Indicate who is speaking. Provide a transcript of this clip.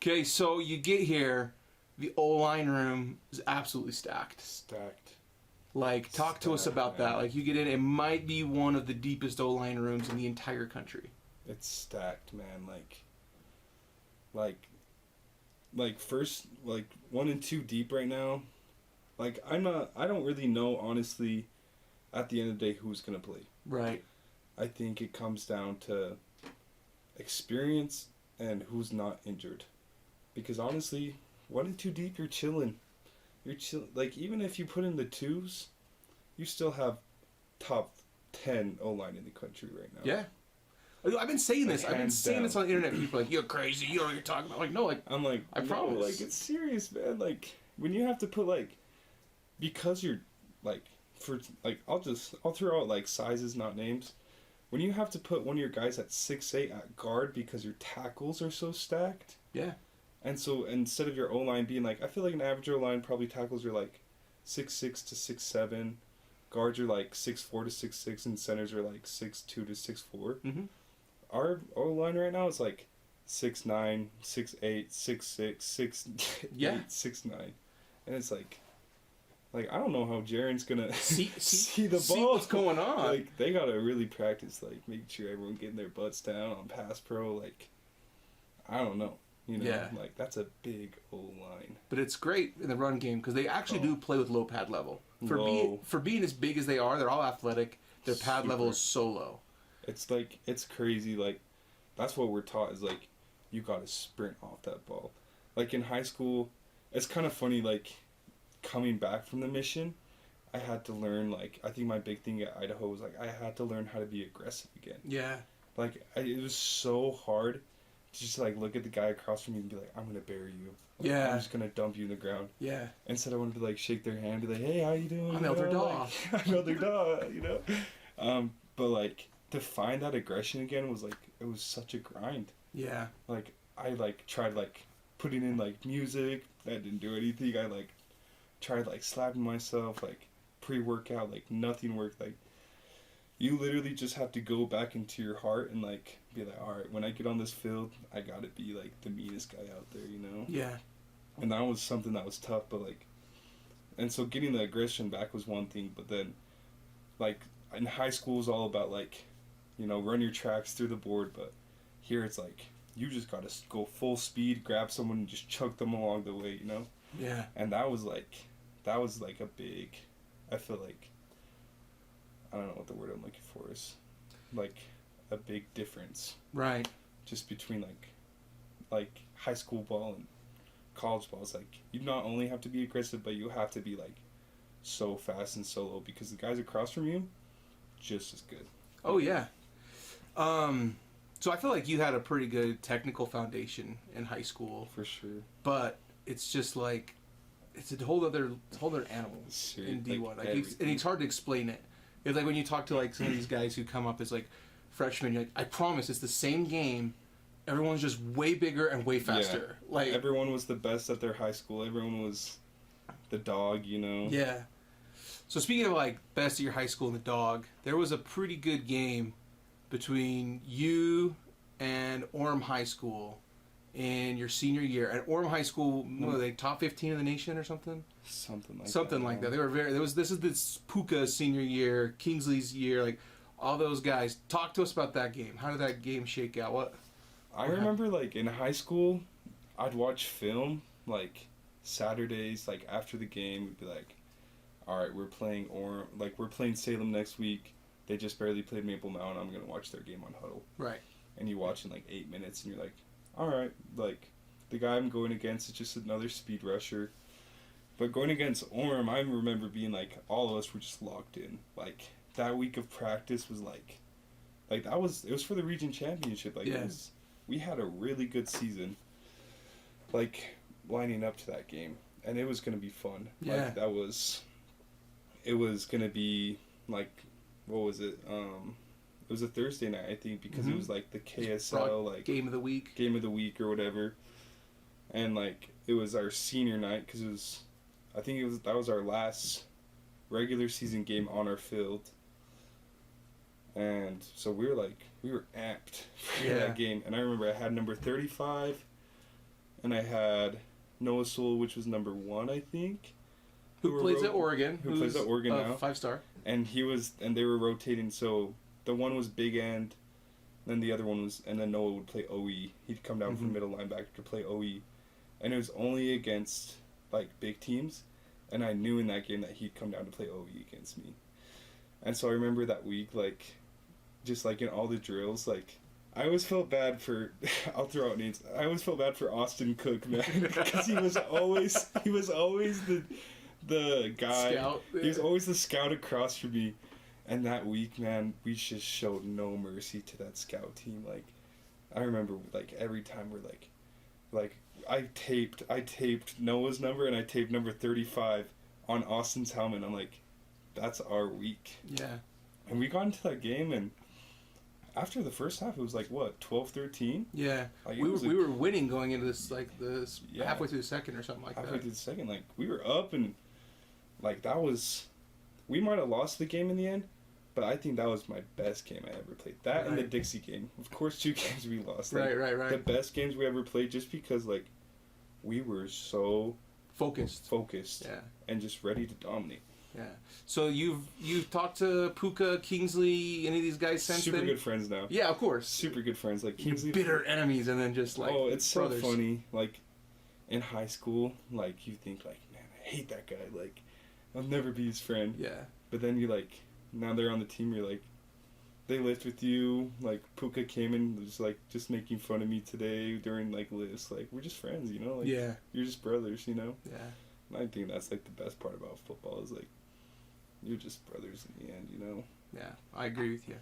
Speaker 1: Okay, so you get here, the O-line room is absolutely stacked. Like, talk to us about that. Like, you get in, it might be one of the deepest O-line rooms in the entire country.
Speaker 2: It's stacked, man. Like first, like 1 and 2 deep right now. Like, I don't really know, honestly, at the end of the day, who's going to play.
Speaker 1: Right.
Speaker 2: I think it comes down to experience and who's not injured. Because honestly, 1 and 2 deep, you're chilling. Like, even if you put in the 2s, you still have top 10 O-line in the country right now.
Speaker 1: Yeah. I've been saying this.
Speaker 2: Like,
Speaker 1: I've been saying this on the internet. People are like, you're crazy. You know what you're talking about. Like, no, like,
Speaker 2: I'm like,
Speaker 1: I promise.
Speaker 2: Like, it's serious, man. Like, when you have to put, like, because you're, like, I'll throw out, like, sizes, not names. When you have to put one of your guys at 6'8" at guard because your tackles are so stacked.
Speaker 1: Yeah.
Speaker 2: And so instead of your O-line being like, I feel like an average O-line probably tackles are like 6'6" to 6'7", guards are like 6'4" to 6'6", and centers are like 6'2" to 6'4".
Speaker 1: Mm-hmm.
Speaker 2: Our O-line right now is like 6'9", 6'8", 6'6", 6'8", 6'9", and it's like I don't know how Jaren's gonna see the ball.
Speaker 1: See what's going on.
Speaker 2: Like, they gotta really practice, like, making sure everyone getting their butts down on pass pro. Like, I don't know. You know,
Speaker 1: yeah.
Speaker 2: Like, that's a big O-line.
Speaker 1: But it's great in the run game because they actually do play with low pad level. For being as big as they are, they're all athletic. Their pad level is so low.
Speaker 2: It's like, it's crazy. Like, that's what we're taught is, like, you gotta sprint off that ball. Like, in high school, it's kind of funny, like, coming back from the mission, I had to learn, like, I think my big thing at Idaho was, like, I had to learn how to be aggressive again.
Speaker 1: Yeah.
Speaker 2: Like, it was so hard to just, like, look at the guy across from you and be like, I'm going to bury you. Like,
Speaker 1: yeah.
Speaker 2: I'm just going to dump you in the ground.
Speaker 1: Yeah.
Speaker 2: Instead, I wanted to, like, shake their hand and be like, hey, how you doing?
Speaker 1: I'm Elder Dawe.
Speaker 2: Like, I'm Elder Dawe, you know? But, like, to find that aggression again was, like, it was such a grind.
Speaker 1: Yeah.
Speaker 2: Like, I, like, tried, like, putting in, like, music. That didn't do anything. I, like, tried, like, slapping myself, like, pre-workout, like, nothing worked. Like, you literally just have to go back into your heart and, like, be like, all right, when I get on this field, I gotta be, like, the meanest guy out there, you know?
Speaker 1: Yeah.
Speaker 2: And that was something that was tough, but, like, and so getting the aggression back was one thing, but then, like, in high school is all about, like, you know, run your tracks through the board, but here it's like, you just gotta go full speed, grab someone and just chug them along the way, you know?
Speaker 1: Yeah.
Speaker 2: And that was like a big, I feel like, I don't know what the word I'm looking for is, like, a big difference.
Speaker 1: Right.
Speaker 2: Just between, like high school ball and college ball. It's like, you not only have to be aggressive, but you have to be, like, so fast and so low, because the guys across from you, just as good.
Speaker 1: Oh, yeah. So I feel like you had a pretty good technical foundation in high school.
Speaker 2: For sure.
Speaker 1: But it's just, like, it's a whole other animal in D1. Like, and it's hard to explain it. It's like when you talk to, like, some of these guys who come up as, like, freshmen, you're like, I promise it's the same game. Everyone's just way bigger and way faster.
Speaker 2: Yeah.
Speaker 1: Like,
Speaker 2: everyone was the best at their high school. Everyone was the dog, you know?
Speaker 1: Yeah. So speaking of, like, best at your high school and the dog, there was a pretty good game between you and Orem High School in your senior year. At Orem High School, what were they, top 15 in the nation or something?
Speaker 2: Something like that.
Speaker 1: Something like that. They were this is this Puka senior year, Kingsley's year, like, all those guys. Talk to us about that game. How did that game shake out?
Speaker 2: I remember, like, in high school, I'd watch film, like, Saturdays, like, after the game, we'd be like, all right, we're playing Orem, like, we're playing Salem next week. They just barely played Maple Mountain. I'm going to watch their game on Huddle.
Speaker 1: Right.
Speaker 2: And you watch in, like, 8 minutes, and you're like, all right, like, the guy I'm going against is just another speed rusher. But going against Orem, I remember being, like, all of us were just locked in. Like, that week of practice was, like it was for the region championship. Like,
Speaker 1: yeah.
Speaker 2: We had a really good season, like, lining up to that game. And it was going to be fun.
Speaker 1: Yeah.
Speaker 2: Like, it was going to be, like, what was it? It was a Thursday night, I think, because it was, like, the KSL, like,
Speaker 1: game of the week
Speaker 2: or whatever. And, like, it was our senior night, because that was our last regular season game on our field. And so we were amped for that game. And I remember I had number 35, and I had Noah Sewell, which was number 1, I think.
Speaker 1: Who plays at Oregon?
Speaker 2: Who plays at Oregon now?
Speaker 1: 5-star.
Speaker 2: And they were rotating. So the one was big end, then the other one was, and then Noah would play OE. He'd come down from middle linebacker to play OE, and it was only against like big teams, and I knew in that game that he'd come down to play OE against me. And so I remember that week, like, just like in all the drills, like, I always felt bad for, I'll throw out names, I always felt bad for Austin Cook, man, because he was always the guy,
Speaker 1: scout.
Speaker 2: He was always the scout across from me, and that week, man, we just showed no mercy to that scout team. Like, I remember, like, every time we're like, I taped Noah's number, and I taped number 35 on Austin's helmet, and I'm like, that's our week.
Speaker 1: Yeah.
Speaker 2: And we got into that game, and after the first half, it was like, what, 12-13?
Speaker 1: Yeah.
Speaker 2: Like,
Speaker 1: we were winning going into this, like, halfway through the second or something like that.
Speaker 2: Halfway through the second, like, we were up, and, like, that was... We might have lost the game in the end, but I think that was my best game I ever played. That and the Dixie game. Of course, 2 games we lost. Like,
Speaker 1: right.
Speaker 2: The best games we ever played, just because, like, we were so...
Speaker 1: Focused.
Speaker 2: Yeah. And just ready to dominate.
Speaker 1: Yeah. So you've talked to Puka, Kingsley, any of these guys since then?
Speaker 2: Super good friends now.
Speaker 1: Yeah, of course.
Speaker 2: Super good friends. Like Kingsley.
Speaker 1: Bitter enemies, and then just like
Speaker 2: it's
Speaker 1: brothers.
Speaker 2: So funny. Like in high school, like you think like, man, I hate that guy. Like I'll never be his friend.
Speaker 1: Yeah.
Speaker 2: But then you like, now they're on the team. You're like, they lift with you. Like Puka came and was like just making fun of me today during like lifts. Like we're just friends, you know. Like,
Speaker 1: yeah.
Speaker 2: You're just brothers, you know.
Speaker 1: Yeah.
Speaker 2: And I think that's like the best part about football is like, you're just brothers in the end, you know?
Speaker 1: Yeah, I agree with you.